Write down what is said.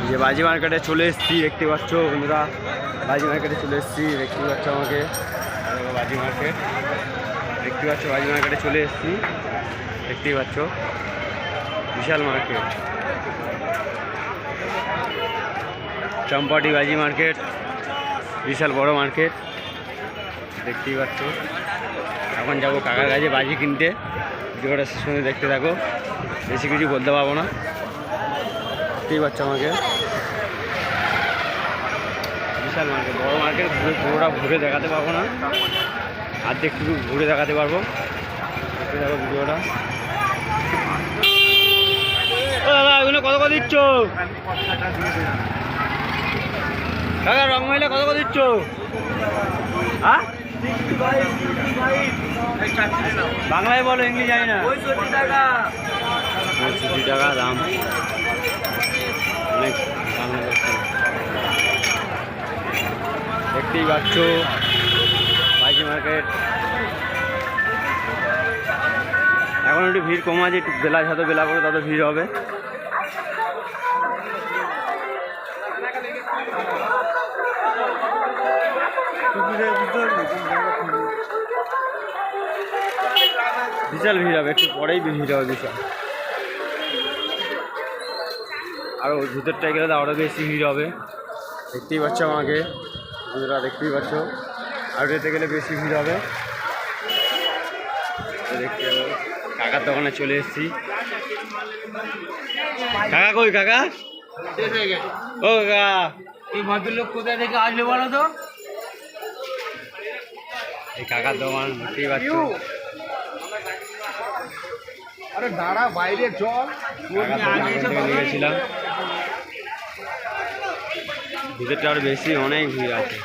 যে বাজি মার্কেটে চলে এসেছি, দেখতে পাচ্ছ বন্ধুরা। বাজি মার্কেটে চলে এসেছি, দেখতে পাচ্ছ আমাকে। বাজি মার্কেট দেখতে পাচ্ছ, বাজি মার্কেটে চলে এসেছি, দেখতেই পাচ্ছ। বিশাল মার্কেট, চম্পাটি বাজি মার্কেট, বিশাল বড় মার্কেট, দেখতেই পাচ্ছ। এখন যাবো কাকার কাছে বাজি কিনতে। ভিডিওটা শেষ পর্যন্ত দেখতে থাকো, বেশি কিছু বলতে পারবো না। দেখতেই পাচ্ছ আমাকে, বিশাল মার্কেট, বড় মার্কেট। পুরোটা ঘুরে দেখাতে পারবো না, আর্ধেক একটু ঘুরে দেখাতে পারবো। দেখতে থাকো ভিডিওটা। ও দাদা, ওইগুলো কত করে দিচ্ছ? কাকা রং মহিলা কত করে দিচ্ছ? হ্যাঁ, বাংলায় বলো, ইংলিশ জানি না। 65 টাকা দাম, অনেক দাম। দেখতেই পাচ্ছ বাজি মার্কেট। এখন একটু ভিড় কম আছে, একটু বেলা, যত বেলা করে তত ভিড় হবে। বিশাল ভিড় হবে, একটু পরেই ভিড় হবে বিশাল। আরও ভিতরটায় গেলে আরও বেশি ভিড় হবে। দেখতেই পাচ্ছ আমাকে বন্ধুরা, দেখতেই পাচ্ছ। আর যেতে গেলে বেশি ভিড় হবে। দেখতে পাবো কাকার দোকানে চলে এসেছি। কাকা কই কাকা? ও কাকা, এই ভদ্রলোক কোথায় থেকে আসবে বলো তো? এই কাকার দোকান দেখতেই পাচ্ছ। আরে দাঁড়া, বাইরে চল। নিয়েছিলাম, ভিতরটা আরো বেশি, অনেক ভিড় আছে।